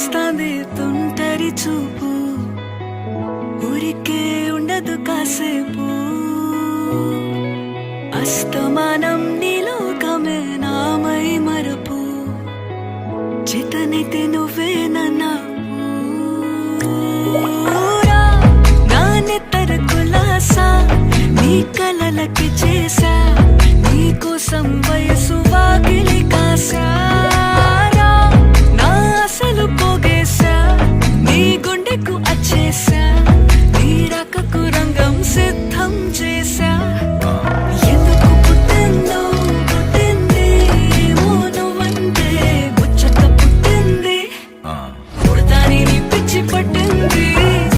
చేస్తాంది తుంటరి చూపు, ఊరికే ఉండదు కాసేపు. అస్తమానం నీలోకమే నామై మరపు, చేతనైతే నువ్వే నన్నా నా నెత్తర కులాసా నీ కలలకి